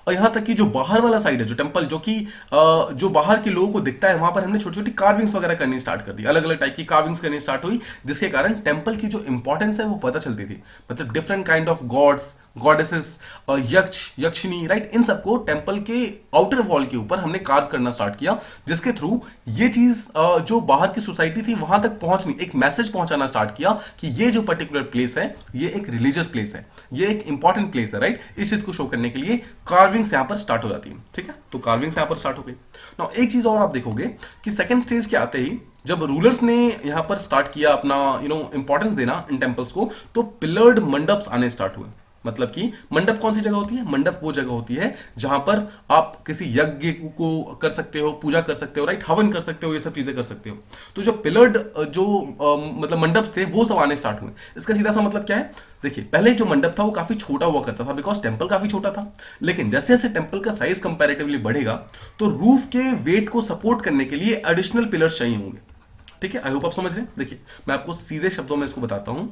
और यहां तक कि जो बाहर वाला साइड है जो टेंपल, जो कि जो बाहर के लोगों को दिखता है, वहां पर हमने छोटी छोटी कार्विंग्स वगैरह करनी स्टार्ट कर दी, अलग अलग टाइप की कार्विंग्स करनी स्टार्ट हुई, जिसके कारण टेंपल की जो इंपॉर्टेंस है वो पता चलती थी। मतलब different kind of gods, goddesses, Yaksha, Yakshini, right, इन सबको टेंपल के आउटर वॉल के ऊपर हमने कार्व करना स्टार्ट किया, जिसके थ्रू ये चीज जो बाहर की सोसाइटी थी वहां तक पहुंचनी, एक मैसेज पहुंचाना स्टार्ट किया कि ये जो पर्टिकुलर प्लेस है ये एक रिलीजियस प्लेस है, ये एक इंपॉर्टेंट प्लेस है, राइट। इस चीज को शो करने के लिए कार्विंग्स यहां पर स्टार्ट हो जाती है, ठीक है। तो कार्विंग्स यहां पर स्टार्ट हो गई। नाउ एक चीज और आप देखोगे कि सेकंड स्टेज के आते ही जब रूलर्स ने यहां पर स्टार्ट किया अपना इंपॉर्टेंस देना इन टेंपल्स को, तो पिलर्ड मंडप्स आने स्टार्ट हुए। मतलब कि मंडप कौन सी जगह होती है? मंडप वो जगह होती है जहां पर आप किसी यज्ञ को कर सकते हो, पूजा कर सकते हो, राइट, हवन कर सकते हो, ये सब चीजें कर सकते हो। तो जो पिलर्ड जो मतलब मंडप्स थे वो सब आने स्टार्ट हुए। इसका सीधा सा मतलब क्या है? देखिए, पहले जो मंडप था वो काफी छोटा हुआ करता था, बिकॉज टेंपल काफी छोटा था। लेकिन जैसे जैसे टेंपल का साइज कंपैरेटिवली बढ़ेगा तो रूफ के वेट को सपोर्ट करने के लिए एडिशनल पिलर्स चाहिए होंगे, ठीक है। आई होप आप समझ रहे हैं। देखिए, मैं आपको सीधे शब्दों में इसको बताता हूं।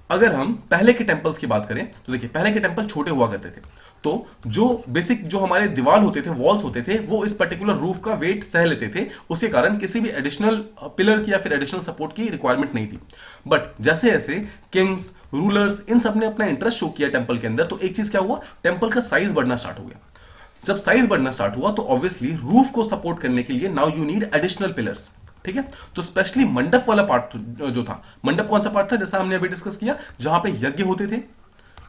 अगर हम पहले के टेंपल्स की बात करें तो देखिए, पहले के टेंपल छोटे हुआ करते थे, तो जो बेसिक जो हमारे दीवार होते थे, वॉल्स होते थे, वो इस पर्टिकुलर रूफ का वेट सह लेते थे, उसके कारण किसी भी एडिशनल पिलर की या फिर एडिशनल सपोर्ट की रिक्वायरमेंट नहीं थी। बट जैसे जैसे किंग्स, रूलर्स, इन सब ने अपना इंटरेस्ट शो किया टेंपल के अंदर, तो एक चीज क्या हुआ, टेंपल का साइज बढ़ना स्टार्ट हो गया। जब साइज बढ़ना स्टार्ट हुआ तो ऑब्वियसली रूफ को सपोर्ट करने के लिए now you need additional pillars, ठीक है। तो स्पेशली मंडप वाला पार्ट जो था, मंडप कौन सा पार्ट था, जैसा हमने अभी डिस्कस किया, जहां पे यज्ञ होते थे,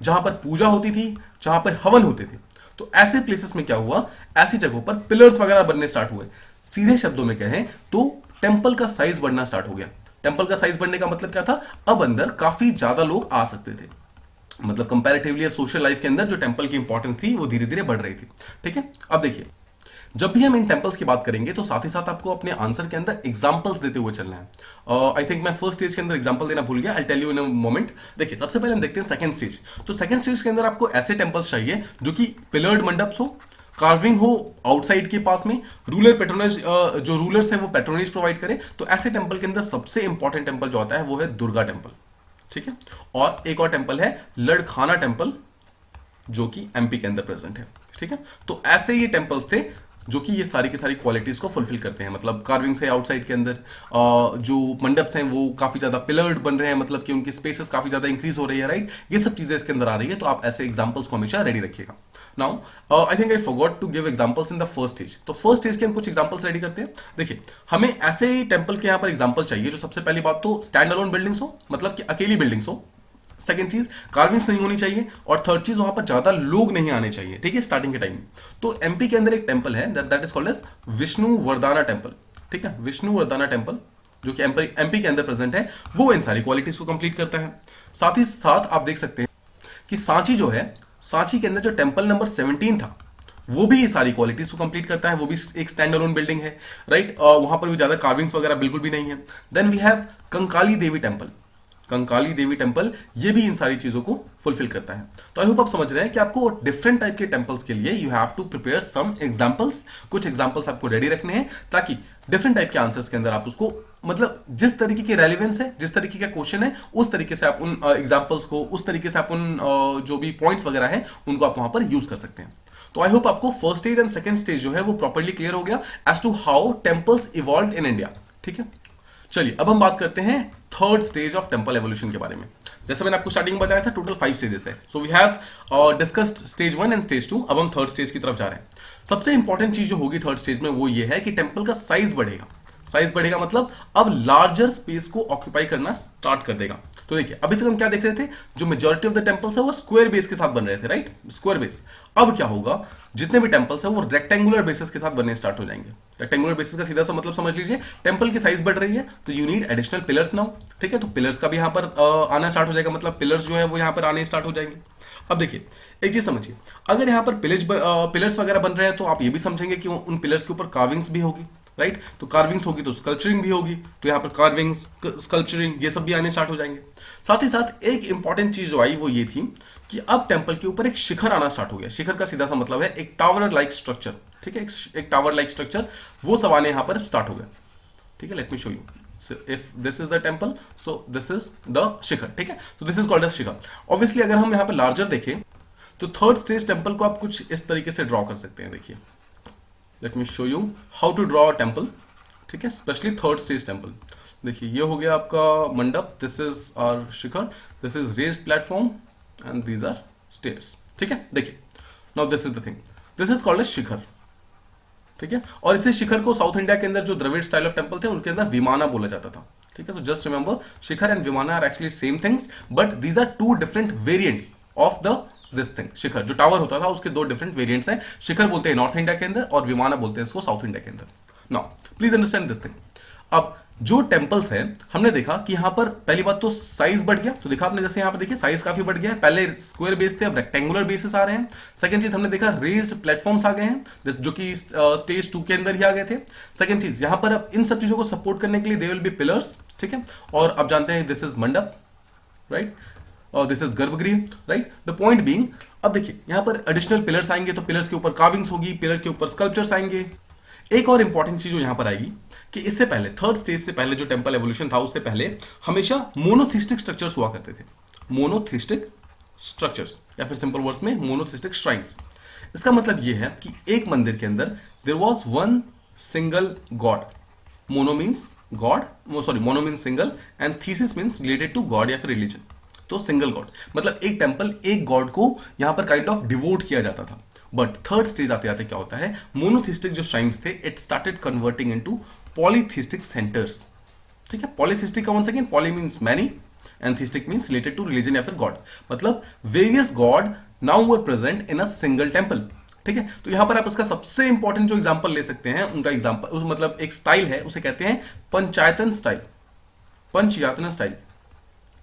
जहां पर पूजा होती थी, जहां पर हवन होते थे। तो ऐसे प्लेसेस में क्या हुआ, ऐसी जगहों पर पिलर्स वगैरह बनने स्टार्ट हुए। सीधे शब्दों में कहें तो टेंपल का साइज बढ़ना स्टार्ट हो गया। टेंपल का साइज बढ़ने का मतलब क्या था, अब अंदर काफी ज्यादा लोग आ सकते थे। मतलब कंपैरेटिवली सोशल लाइफ के अंदर जो टेंपल की इंपॉर्टेंस थी वो धीरे धीरे बढ़ रही थी, ठीक है। अब देखिए, जब भी हम इन टेंपल्स की बात करेंगे तो साथ ही साथ आपको अपने आंसर के अंदर एग्जांपल्स देते हुए चलना है। आई थिंक मैं फर्स्ट स्टेज के अंदर एग्जांपल देना भूल गया, I tell you in a moment. देखिए, सबसे पहले हम देखते हैं सेकंड स्टेज। तो सेकंड स्टेज के अंदर आपको ऐसे टेंपल्स चाहिए जो कि पिलर्ड मंडप्स हो, कार्विंग हो आउटसाइड के पास में, रूलर पेट्रोनेज, जो रूलर्स हैं वो पेट्रोनेज प्रोवाइड करें। तो ऐसे टेंपल के अंदर सबसे इंपॉर्टेंट टेंपल जो आता है वो है दुर्गा टेंपल, ठीक है। और एक और टेंपल है लड़खाना टेंपल, जो कि एमपी के अंदर प्रेजेंट है, ठीक है। तो ऐसे ये टेंपल्स थे जो कि ये सारी की सारी क्वालिटीज को फुलफिल करते हैं। मतलब कार्विंग्स है आउटसाइड के अंदर, जो मंडप्स हैं वो काफी ज्यादा पिलर्ड बन रहे हैं, मतलब कि उनकी स्पेसेस काफी ज्यादा इंक्रीज हो रही है, राइट। ये सब चीजें इसके अंदर आ रही है, तो आप ऐसे एग्जांपल्स को हमेशा रेडी रखिएगा। Now I think I forgot to give examples in the first stage. तो फर्स्ट स्टेज के हम कुछ एग्जांपल्स रेडी करते हैं। देखिए, हमें ऐसे टेंपल के यहाँ पर एग्जांपल चाहिए जो सबसे पहली बात तो स्टैंड अलोन बिल्डिंग्स हो, मतलब कि अकेली बिल्डिंग्स हो। सेकंड चीज, कार्विंग्स नहीं होनी चाहिए। और थर्ड चीज, वहां पर ज्यादा लोग नहीं आने चाहिए, ठीक है, स्टार्टिंग के टाइम में। तो एमपी के अंदर एक टेंपल है that is called as Vishnu Varadana temple, ठीक है। विष्णु वरदाना टेंपल जो कि एमपी के अंदर प्रेजेंट है, वो इन सारी क्वालिटीज को कंप्लीट करता है। साथ ही साथ आप देख सकते हैं कि सांची जो है, सांची के अंदर जो टेंपल नंबर 17 था, वो भी ये सारी क्वालिटीज को कंप्लीट करता है। वो भी एक स्टैंड अलोन बिल्डिंग है, राइट। वहां पर भी ज्यादा कार्विंग्स वगैरह बिल्कुल भी नहीं है। Then we have Kankali Devi temple. Kankali Devi temple ये भी इन सारी चीजों को फुलफिल करता है। तो आई होप आप समझ रहे हैं कि आपको डिफरेंट टाइप के टेंपल्स के लिए you have to prepare some examples. कुछ एग्जांपल्स आपको रेडी रखने हैं ताकि डिफरेंट टाइप के आंसर्स के अंदर आप उसको, मतलब जिस तरीके की रेलिवेंस है, जिस तरीके का क्वेश्चन है, उस तरीके से आप उन एग्जांपल्स को, उस तरीके से आप उन जो भी पॉइंट्स वगैरह हैं उनको आप वहां पर यूज कर सकते हैं। तो आई होप आपको first stage and second stage जो है वो प्रॉपर्ली क्लियर हो गया as to how temples evolve in India, ठीक है। चलिए, अब हम बात करते हैं third stage of temple evolution के बारे में। जैसे मैंने आपको स्टार्टिंग में बताया था, टोटल 5 स्टेजेस है। So we have discussed stage 1 and stage 2। अब हम थर्ड स्टेज की तरफ जा रहे हैं। सबसे इंपॉर्टेंट चीज जो होगी थर्ड स्टेज में वो ये है कि टेंपल का साइज बढ़ेगा। साइज बढ़ेगा मतलब अब लार्जर स्पेस को ऑक्यूपाई करना स्टार्ट कर देगा। तो देखिए, अभी तक हम क्या देख रहे थे, जो मेजॉरिटी ऑफ द टेंपल्स है वो स्क्वायर बेस के साथ बन रहे थे, राइट, स्क्वायर बेस। अब क्या होगा, जितने भी टेंपल्स है वो रेक्टेंगुलर बेसिस के साथ बनने स्टार्ट हो जाएंगे। रेक्टेंगुलर बेसिस का सीधा सा मतलब समझ लीजिए, टेंपल की साइज बढ़ रही है तो you need additional pillars now, ठीक है। तो पिलर्स का भी यहाँ पर आना स्टार्ट हो जाएगा, मतलब पिलर्स जो है वो यहाँ पर आने स्टार्ट हो जाएंगे। अब देखिए, एक चीज समझिए, अगर यहाँ पर पिलर्स वगैरह बन रहे हैं तो आप ये भी समझेंगे कि उन पिलर्स के ऊपर कार्विंग्स भी होगी, राइट। तो कार्विंग्स होगी तो स्कल्पचरिंग भी होगी, तो यहाँ पर कार्विंग्स, स्कल्पचरिंग, ये सब भी आने स्टार्ट हो जाएंगे। साथ ही साथ एक इंपॉर्टेंट चीज जो आई वो ये थी कि अब टेंपल के ऊपर एक शिखर आना स्टार्ट हो गया। शिखर का सीधा सा मतलब है एक टावर लाइक स्ट्रक्चर, ठीक है, एक टावर लाइक स्ट्रक्चर, वो सब आने यहाँ पर स्टार्ट हो गया। ठीक है, let me show you. If this is the temple, so this is the shikhara. ठीक है, तो this is called as shikhara. Obviously अगर हम यहाँ पे लार्जर देखें तो थर्ड स्टेज टेम्पल को आप कुछ इस तरीके से ड्रॉ कर सकते हैं. देखिए, let me show you how to draw a temple. ठीक है, स्पेशली थर्ड स्टेज टेम्पल. देखिए, ये हो गया आपका mandapa, this is our shikhara, this is raised platform and these are stairs. ठीक है, देखिए, now this is the thing, this is called as shikhara. ठीक है, और इसी शिखर को साउथ इंडिया के अंदर जो द्रविड़ स्टाइल ऑफ टेम्पल थे उनके अंदर विमाना बोला जाता था. ठीक है, तो just remember, shikhara and vimana are actually same things, but these are two different variants of the this thing. Shikhara जो टावर होता था उसके दो डिफरेंट वेरिएंट्स हैं. शिखर बोलते हैं नॉर्थ इंडिया के अंदर और विमाना बोलते हैं इसको साउथ इंडिया के अंदर. Now please understand this thing. अब जो टेम्पल्स हैं, हमने देखा कि यहां पर पहली बात तो साइज बढ़ गया. तो देखा आपने, जैसे यहां पर देखिए साइज काफी बढ़ गया है. पहले स्क्वायर बेस थे, अब रेक्टेंगुलर बेसिस आ रहे हैं. सेकंड चीज हमने देखा, रेज्ड प्लेटफॉर्म्स आ गए हैं जो कि स्टेज 2 के अंदर ही आ गए थे. सेकंड चीज, यहां पर अब इन सब चीजों को सपोर्ट करने के लिए दे विल बी पिलर्स. ठीक है, और अब जानते हैं दिस इज मंडप, राइट, और दिस इज गर्भगृह, राइट. द पॉइंट बीइंग, अब देखिए यहां पर एडिशनल पिलर्स आएंगे, तो पिलर्स के ऊपर कार्विंग्स होगी, पिलर के ऊपर स्कल्पचर्स आएंगे. एक और इंपॉर्टेंट चीज जो यहां पर आएगी कि इससे पहले, थर्ड स्टेज से पहले जो टेम्पल एवोल्यूशन था उससे पहले हमेशा मोनोथिस्टिक स्ट्रक्चर्स हुआ करते थे. मोनोथिस्टिक स्ट्रक्चर्स, या फिर सिंपल वर्ड्स में मोनोथिस्टिक श्राइन्स. इसका मतलब यह है कि एक मंदिर के अंदर there was one single god. Mono means god, sorry, mono means single and thesis means related to god या फिर रिलीजन. तो सिंगल गॉड मतलब एक टेम्पल, एक गॉड को यहां पर काइंड ऑफ डिवोट किया जाता था. बट थर्ड स्टेज आते आते क्या होता है, मोनोथिस्टिक जो श्राइन्स थे, it started converting into polytheistic centres. ठीक है, पॉलीथिस्टिक का once again, poly means many and theistic means related to religion या फिर गॉड. मतलब various god now were present in a single temple. ठीक है, तो यहां पर आप इसका सबसे इंपॉर्टेंट जो एग्जांपल ले सकते हैं, उनका एग्जांपल मतलब एक स्टाइल है, उसे कहते हैं पंचायतन स्टाइल, पंचयातना स्टाइल.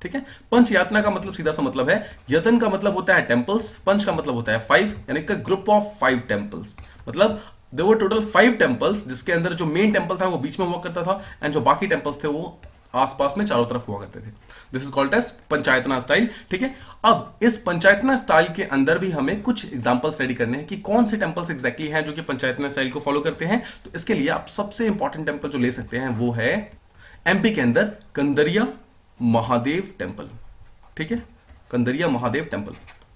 ठीक है, पंच यातना का मतलब सीधा सा मतलब है, यतन का मतलब होता है टेम्पल्स, पंच का मतलब होता है 5, यानी कि ग्रुप ऑफ 5 टेम्पल्स. मतलब देयर वर टोटल 5 टेम्पल्स, जिसके अंदर जो मेन टेम्पल था वो बीच में हुआ करता था एंड जो बाकी टेम्पल्स थे वो आसपास में चारों तरफ हुआ करते थे. This is called as panchayatana style. ठीक है, अब इस पंचायतना स्टाइल के अंदर भी हमें कुछ एग्जांपल स्टडी करने हैं कि कौन से टेम्पल्स एग्जैक्टली हैं जो कि पंचायतना स्टाइल को फॉलो करते हैं. तो इसके लिए आप सबसे इंपॉर्टेंट टेम्पल जो ले सकते हैं वो है एमपी के अंदर कंदरिया महादेव टेम्पल. ठीक है, Kandariya Mahadev temple,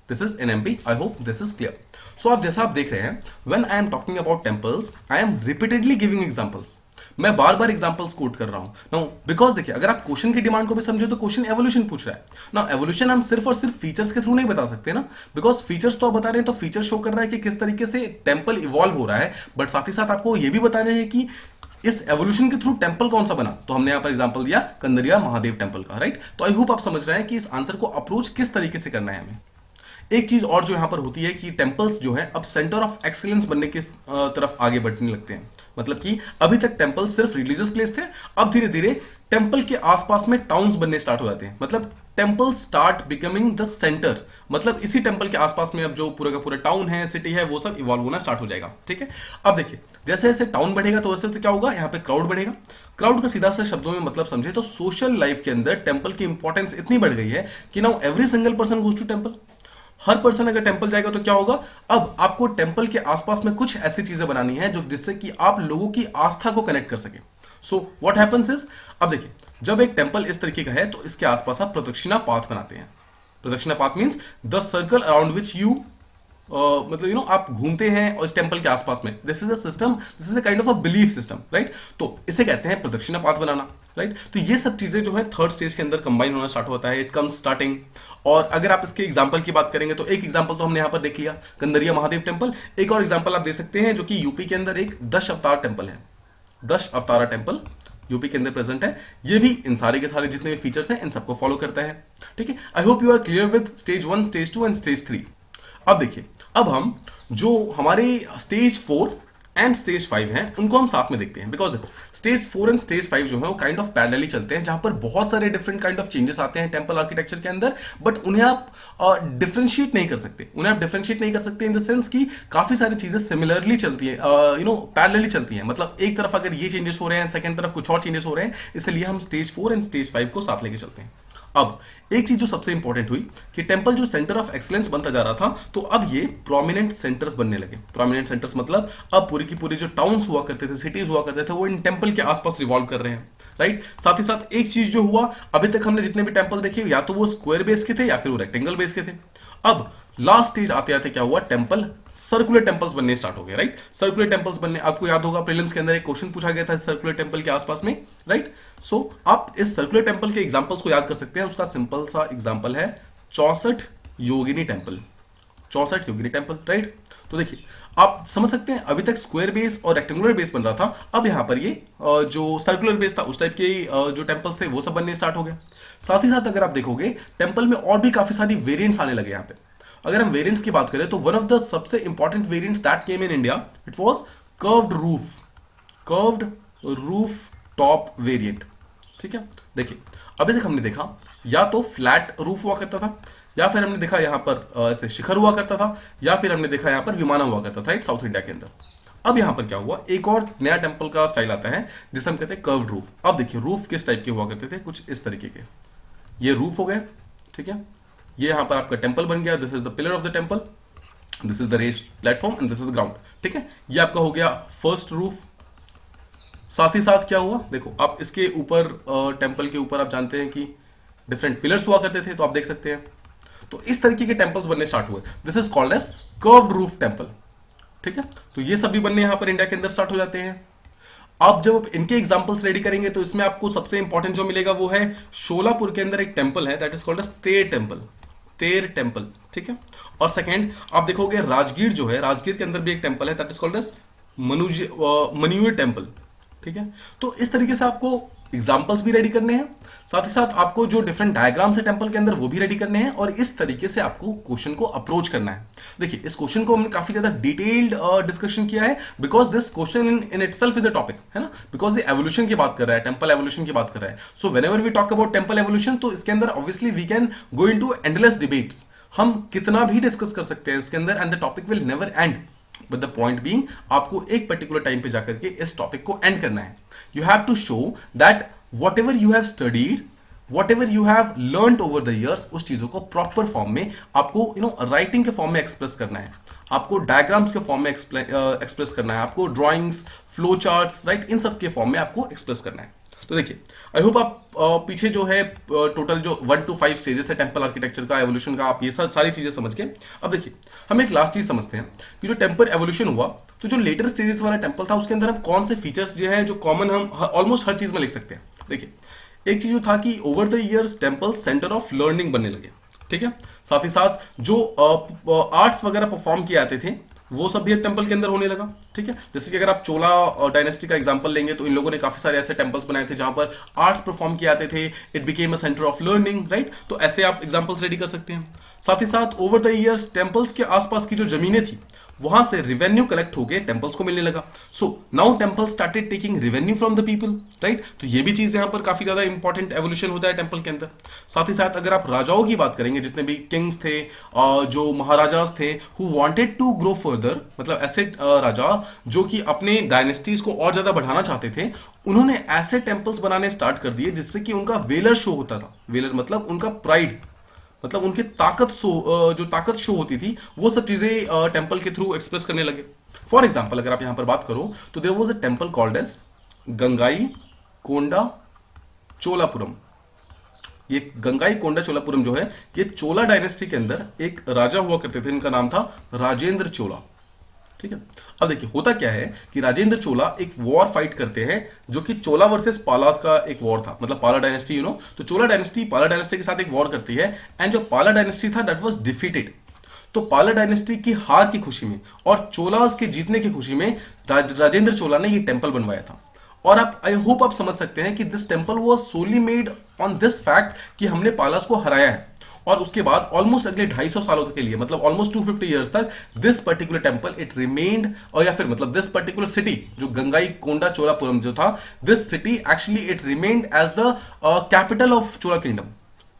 this is in MP. I hope this is clear. So आप जैसा आप देख रहे हैं, when I am talking about temples, I am repeatedly giving examples. मैं बार बार एग्जांपल्स कोट कर रहा हूं. नाउ बिकॉज देखिए, अगर आप क्वेश्चन की डिमांड को भी समझो तो क्वेश्चन एवोल्यूशन पूछ रहा है. नाउ एवोल्यूशन हम सिर्फ और सिर्फ फीचर्स के थ्रू नहीं बता सकते ना, बिकॉज फीचर्स तो आप बता रहे हैं तो फीचर शो कर रहा है कि किस तरीके से टेम्पल इवॉल्व हो रहा है, बट साथ ही साथ आपको यह भी बता रहे हैं कि इस एवोल्यूशन के थ्रू टेम्पल कौन सा बना. तो हमने यहां पर एग्जांपल दिया कंदरिया महादेव टेम्पल का, राइट. तो आई होप आप समझ रहे हैं कि इस आंसर को अप्रोच किस तरीके से करना है हमें. एक चीज और जो यहां पर होती है कि टेम्पल्स जो है अब सेंटर ऑफ एक्सीलेंस बनने की तरफ आगे बढ़ने लगते हैं. मतलब कि अभी तक टेम्पल सिर्फ रिलीजियस प्लेस थे, अब धीरे धीरे टेम्पल के आसपास में टाउन्स बनने स्टार्ट हो जाते हैं. मतलब temple start becoming the centre. मतलब इसी टेम्पल के आसपास में अब जो पूरा का पूरा टाउन है, सिटी है, वो सब इवॉल्व होना स्टार्ट हो जाएगा. ठीक है, अब देखिए जैसे जैसे टाउन बढ़ेगा तो वैसे वैसे क्या होगा, यहाँ पे क्राउड बढ़ेगा. क्राउड का सीधा सा शब्दों में मतलब समझे तो सोशल लाइफ के अंदर टेम्पल की इंपॉर्टेंस इतनी बढ़ गई है कि now every single person goes to temple. हर पर्सन अगर टेम्पल जाएगा तो क्या होगा, अब आपको टेम्पल के आसपास में कुछ ऐसी चीजें बनानी है जो जिससे कि आप लोगों की आस्था को कनेक्ट कर सके. सो व्हाट हैपेंस इज, अब देखिए जब एक टेम्पल इस तरीके का है तो इसके आसपास आप प्रदक्षिणा पाथ बनाते हैं. प्रदक्षिणा path means the circle around which you मतलब आप घूमते हैं और इस टेम्पल के आसपास में. This is a system, this is a kind of a belief system, right. तो इसे कहते हैं प्रदक्षिणा पाथ बनाना, राइट. तो ये सब चीजें जो है थर्ड स्टेज के अंदर कंबाइन होना स्टार्ट होता है. It comes starting. और अगर आप इसके एग्जांपल की बात करेंगे तो एक एग्जांपल तो हमने यहां पर देख लिया, कंदरिया महादेव टेम्पल. एक और एग्जांपल आप दे सकते हैं जो कि यूपी के अंदर एक 10 अवतार टेम्पल है. 10 अवतारा टेम्पल यूपी के अंदर प्रेजेंट है. ये भी इन सारे के सारे जितने भी फीचर्स हैं इन सबको फॉलो करता है. ठीक है, I hope you are clear with stage 1, stage 2 and stage 3. अब देखिए, अब हम जो हमारे स्टेज 4 एंड स्टेज 5 हैं उनको हम साथ में देखते हैं. बिकॉज देखो स्टेज 4 एंड स्टेज 5 जो है वो काइंड ऑफ पैरेलली चलते हैं, जहां पर बहुत सारे डिफरेंट काइंड ऑफ चेंजेस आते हैं टेम्पल आर्किटेक्चर के अंदर, बट उन्हें आप डिफरेंशिएट नहीं कर सकते. उन्हें आप डिफरेंशिएट नहीं कर सकते इन द सेंस कि काफी सारी चीजें सिमिलरली चलती है, पैरेलली चलती हैं. मतलब एक तरफ अगर ये चेंजेस हो रहे हैं, सेकंड तरफ कुछ और चेंजेस हो रहे हैं, इसलिए हम स्टेज 4 एंड स्टेज 5 को साथ लेके चलते हैं. अब एक चीज जो सबसे इंपॉर्टेंट हुई कि टेम्पल जो सेंटर ऑफ एक्सलेंस बनता जा रहा था, तो अब ये प्रोमिनेंट सेंटर्स बनने लगे। प्रोमिनेंट सेंटर्स मतलब अब पूरी की पूरी जो टाउन्स हुआ करते थे, सिटीज हुआ करते थे, वो इन टेम्पल के आसपास रिवॉल्व कर रहे हैं, राइट। साथ ही साथ एक चीज जो हुआ, अभी तक हमने जितने भी टेम्पल देखे या तो वो स्क्वायर बेस के थे या फिर वो रेक्टेंगल बेस के थे। अब लास्ट स्टेज आते आते क्या हुआ, टेम्पल सर्कुलर टेम्पल्स बनने स्टार्ट हो गए, राइट। सर्कुलर टेम्पल्स बनने, आपको याद होगा प्रीलिम्स के अंदर एक क्वेश्चन पूछा गया था सर्कुलर टेम्पल के आसपास में, राइट। सो आप इस सर्कुलर टेम्पल के एग्जांपल्स को याद कर सकते हैं। उसका सिंपल सा एग्जांपल है 64 योगिनी टेम्पल, 64 योगिनी टेम्पल, राइट। तो देखिए आप समझ सकते हैं, अभी तक स्क्वायर बेस और रेक्टेंगुलर बेस बन रहा था, अब यहां पर ये जो सर्कुलर बेस था उस टाइप के जो टेम्पल्स थे वो सब बनने स्टार्ट हो गए। साथ ही साथ अगर आप देखोगे टेम्पल में और भी काफी सारी वेरिएंट्स आने लगे यहाँ पे। अगर हम वेरिएंट्स की बात करें तो वन ऑफ द सबसे important variants that came in India, it was curved roof top variant, ठीक है। देखिए अभी तक हमने देखा या तो फ्लैट रूफ हुआ करता था, या फिर हमने देखा यहां पर ऐसे शिखर हुआ करता था, या फिर हमने देखा यहां पर विमाना हुआ करता था, राइट, साउथ इंडिया के अंदर। अब यहां पर क्या हुआ, एक और नया टेम्पल का स्टाइल आता है जिसे हम कहते हैं कर्व्ड रूफ। अब देखिए रूफ किस टाइप के हुआ करते थे, कुछ इस तरीके के, ये रूफ हो गए, ठीक है। ये यहां पर आपका टेम्पल बन गया, this is the pillar of the temple, this is the raised platform and this is the ground, ठीक है। ये आपका हो गया फर्स्ट रूफ। साथ ही साथ क्या हुआ, देखो आप इसके ऊपर टेम्पल के ऊपर आप जानते हैं कि डिफरेंट पिलर्स हुआ करते थे, तो आप देख सकते हैं। तो इस तरीके के टेम्पल्स बनने स्टार्ट हुए, this is called as curved roof temple, ठीक है। तो ये सभी बनने यहां पर इंडिया के अंदर स्टार्ट हो जाते हैं। आप जब इनके एग्जांपल्स रेडी करेंगे तो इसमें आपको सबसे इंपॉर्टेंट जो मिलेगा वो है शोलापुर के अंदर एक टेम्पल है दैट इज कॉल्ड एज तेर टेम्पल, ठीक है। और सेकेंड आप देखोगे राजगीर जो है, राजगीर के अंदर भी एक टेम्पल है दैट इज कॉल्ड एज मनुए टेम्पल, ठीक है। तो इस तरीके से आपको एग्जाम्पल्स भी रेडी करने हैं, साथ ही साथ आपको जो डिफरेंट डायग्राम्स है टेम्पल के अंदर वो भी रेडी करने हैं, और इस तरीके से आपको क्वेश्चन को अप्रोच करना है। देखिए इस क्वेश्चन को हमने काफी ज्यादा डिटेल्ड डिस्कशन किया है, because this question in itself is a topic, है ना, बिकॉज ये एवोल्यूशन की बात कर रहा है, टेम्पल एवोल्यूशन की बात कर रहा है। So whenever we talk about temple evolution, तो इसके अंदर obviously we can go into endless debates, हम कितना भी डिस्कस कर सकते हैं इसके अंदर, and the topic will never end. But the point being आपको एक पर्टिकुलर टाइम पे जाकर के इस टॉपिक को एंड करना है। You have to show that whatever you have studied, whatever you have learned over the years, उस चीजों को प्रॉपर फॉर्म में आपको राइटिंग के फॉर्म में एक्सप्रेस करना है, आपको डायग्राम्स के फॉर्म में एक्सप्रेस करना है, आपको ड्राइंग्स, फ्लो चार्ट्स, राइट, इन सब के फॉर्म में आपको एक्सप्रेस करना है। तो देखिए आई होप आप पीछे जो है टोटल जो 1 to 5 स्टेजेस है टेम्पल आर्किटेक्चर का, एवोल्यूशन का, आप ये सारी चीजें समझ के अब देखिए हम एक लास्ट चीज समझते हैं कि जो टेम्पल एवोल्यूशन हुआ, तो जो लेटर स्टेजेस वाला टेम्पल था उसके अंदर हम कौन से फीचर्स जो है जो कॉमन हम ऑलमोस्ट हर चीज में लिख सकते हैं। देखिए एक चीज जो था कि over the years temple centre of learning बनने लगे, ठीक है। साथ ही साथ जो आर्ट्स वगैरह परफॉर्म किए जाते थे वो सब भी टेम्पल के अंदर होने लगा, ठीक है। जैसे कि अगर आप चोला डायनेस्टी का एग्जांपल लेंगे तो इन लोगों ने काफी सारे ऐसे टेम्पल्स बनाए थे जहां पर आर्ट्स परफॉर्म किए जाते थे, it became a centre of learning, right. तो ऐसे आप एग्जांपल्स रेडी कर सकते हैं। साथ ही साथ ओवर द इयर्स टेम्पल्स के आसपास की जो जमीनें थी वहां से रिवेन्यू कलेक्ट होकर टेम्पल्स को मिलने लगा। So now temple started taking revenue from the people, right. तो ये भी चीज यहां पर काफी ज्यादा इंपॉर्टेंट एवोल्यूशन होता है टेम्पल के अंदर। साथ ही साथ अगर आप राजाओं की बात करेंगे, जितने भी किंग्स थे, जो महाराजास थे who wanted to grow further, मतलब ऐसे राजा जो कि अपने डायनेस्टीज को और ज्यादा बढ़ाना चाहते थे, उन्होंने ऐसे टेम्पल्स बनाने स्टार्ट कर दिए जिससे कि उनका वेलर शो होता था। वेलर मतलब उनका प्राइड, मतलब उनकी ताकत जो ताकत शो होती थी, वो सब चीजें टेम्पल के थ्रू एक्सप्रेस करने लगे। फॉर एग्जाम्पल अगर आप यहां पर बात करो तो there was a temple called as Gangai Konda Cholapuram. ये गंगाई कोंडा चोलापुरम जो है ये चोला डायनेस्टी के अंदर एक राजा हुआ करते थे, इनका नाम था राजेंद्र चोला, ठीक है। अब देखिए होता क्या है कि राजेंद्र चोला एक वॉर फाइट करते हैं जो कि चोला वर्सेस पालास का एक वॉर था, मतलब पाला डायनेस्टी, तो चोला डायनेस्टी पाला डायनेस्टी के साथ एक वॉर करती है, एंड जो पाला डायनेस्टी था दैट वाज डिफीटेड। तो पाला डायनेस्टी की हार की खुशी में और चोलास के जीतने की खुशी में राजेंद्र चोला ने ये टेम्पल बनवाया था। और आप आई होप आप समझ सकते हैं कि this temple was solely made on this fact कि हमने पालास को हराया है, और उसके बाद ऑलमोस्ट अगले 250 सालों के लिए, मतलब ऑलमोस्ट 250 इयर्स तक this particular temple it remained, और या फिर मतलब दिस पर्टिकुलर सिटी जो गंगाई कोंडा चोलापुरम जो था, this city actually it remained as the capital of Chola kingdom.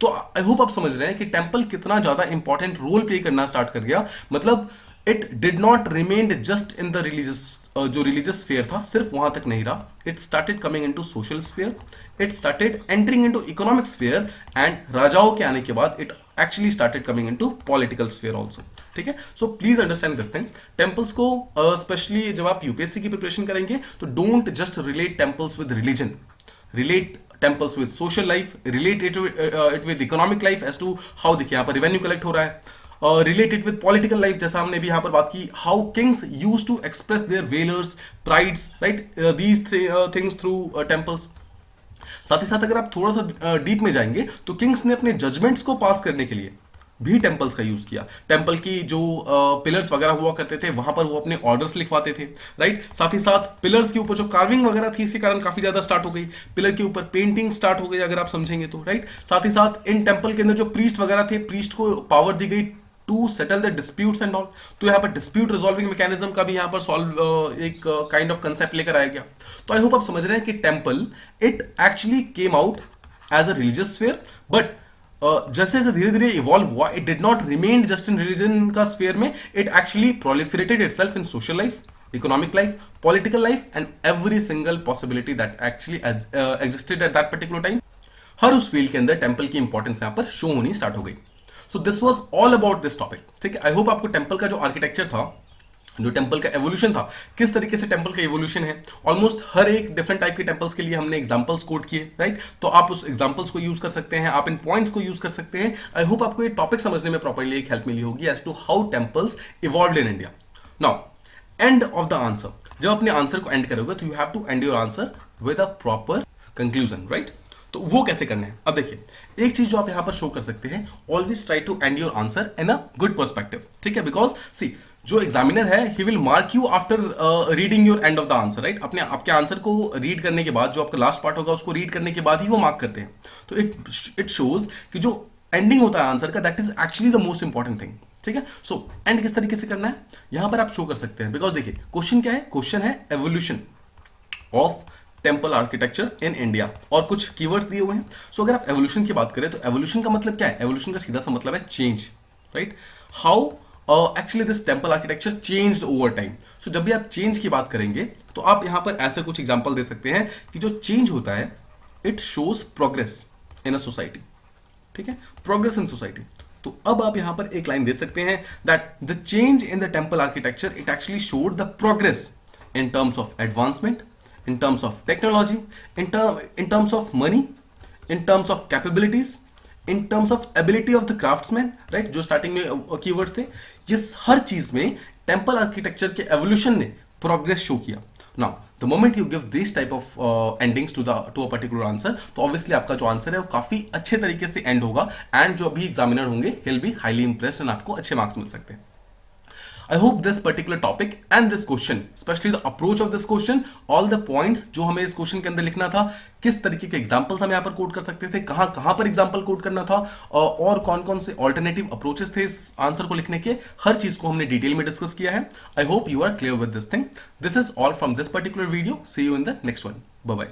तो आई होप आप समझ रहे हैं कि टेम्पल कितना ज्यादा इंपॉर्टेंट रोल प्ले करना स्टार्ट कर गया, मतलब it did not remained just in the जो रिलीजियस स्फीयर था सिर्फ वहां तक नहीं रहा, it started coming into social sphere, it started entering into economic sphere, and राजाओं के आने के बाद it actually started coming into political sphere also. ठीक है, so please understand this thing. Temples को स्पेशली जब आप यूपीएससी की प्रिपरेशन करेंगे तो don't just relate temples with religion, relate temples with social life, relate it with economic life as to how देखिए यहाँ पर revenue collect हो रहा है, relate it with political life जैसा हमने भी यहाँ पर बात की, how kings used to express their valors, prides, right, these things through temples। साथ ही साथ अगर आप थोड़ा सा डीप में जाएंगे तो किंग्स ने अपने जजमेंट्स को पास करने के लिए भी टेम्पल्स का यूज किया। टेम्पल की जो पिलर्स वगैरह हुआ करते थे वहां पर वो अपने ऑर्डर्स लिखवाते थे, राइट। साथ ही साथ पिलर्स के ऊपर जो कार्विंग वगैरह थी इसके कारण काफी ज्यादा स्टार्ट हो गई, पिलर के ऊपर पेंटिंग स्टार्ट हो गई अगर आप समझेंगे तो, राइट। साथ ही साथ इन टेम्पल के अंदर जो प्रीस्ट वगैरह थे, प्रीस्ट को पावर दी गई to settle the disputes and all. तो यहाँ पर डिस्प्यूट रिजॉल्विंग मैकेनिज्म का भी यहाँ पर सॉल्व एक काइंड ऑफ कंसेप्ट लेकर आया गया। तो आई होप आप समझ रहे हैं कि temple it actually came out as a religious sphere, but जैसे जैसे धीरे धीरे इवॉल्व हुआ, it did not remain just in religion का स्फीयर में, it actually proliferated itself in social life, economic life, political life, and every single possibility that actually existed at that particular time. हर उस field के अंदर temple की importance यहां पर show होनी स्टार्ट हो गई। So this was all about this topic. ठीक है, आई होप आपको टेम्पल का जो आर्किटेक्चर था, जो टेम्पल का एवोल्यूशन था, किस तरीके से टेम्पल का एवोल्यूशन है, ऑलमोस्ट हर एक डिफरेंट टाइप के टेम्पल्स के लिए हमने एग्जांपल्स कोट किए, राइट। तो आप उस एग्जांपल्स को यूज कर सकते हैं, आप इन पॉइंट्स को यूज कर सकते हैं। आई होप आपको ये टॉपिक समझने में प्रॉपर्ली एक हेल्प मिली होगी as to how temples evolved in India. Now end of the answer, जब अपने आंसर को एंड करोगे तो you have to end your answer with a proper conclusion, right. तो वो कैसे करना है, अब देखिए, एक चीज जो आप यहां पर शो कर सकते हैं, always try to end your answer in a good perspective. ठीक है, बिकॉज सी जो एग्जामिनर है he will mark you after reading your end of the answer, right. अपने आपके आंसर को रीड करने के बाद, जो आपका लास्ट पार्ट होगा उसको रीड करने के बाद ही वो मार्क करते हैं। तो इट शोज कि जो एंडिंग होता है आंसर का, that is actually the most important thing. ठीक है, सो एंड किस तरीके से करना है यहां पर आप शो कर सकते हैं, बिकॉज देखिए क्वेश्चन क्या है, क्वेश्चन है evolution of temple architecture in India, और कुछ कीवर्ड्स दिए हुए हैं। सो अगर आप एवोल्यूशन की बात करें तो एवोल्यूशन का मतलब क्या है, एवोल्यूशन का सीधा सा मतलब है change, right. How actually this temple architecture changed over time. So जब भी आप चेंज की बात करेंगे तो आप यहां पर ऐसे कुछ एग्जांपल दे सकते हैं कि जो चेंज होता है it shows progress in a society. ठीक है, प्रोग्रेस इन सोसाइटी। तो अब आप यहां पर एक लाइन दे सकते हैं that the change in the temple architecture it actually showed the progress in terms of advancement, in terms of technology, in terms of money, in terms of capabilities, in terms of ability of the craftsman, right, जो starting में keywords थे, ये हर चीज में temple architecture के evolution ने progress show किया। Now the moment you give this type of endings to a particular answer, तो ऑब्वियसली आपका जो आंसर है वो काफी अच्छे तरीके से एंड होगा, एंड जो अभी एग्जामिनर होंगे he'll be highly impressed and आपको अच्छे मार्क्स मिल सकते हैं। I hope this particular topic and this question, especially the approach of this question, all the points जो हमें इस क्वेश्चन के अंदर लिखना था, किस तरीके के एग्जांपल्स हम यहाँ पर कोट कर सकते थे, कहाँ कहाँ पर एग्जांपल कोट करना था, और कौन कौन से ऑल्टरनेटिव अप्रोचेस थे इस आंसर को लिखने के, हर चीज को हमने डिटेल में डिस्कस किया है। I hope you are clear with this thing. This is all from this particular video. See you in the next one. Bye bye.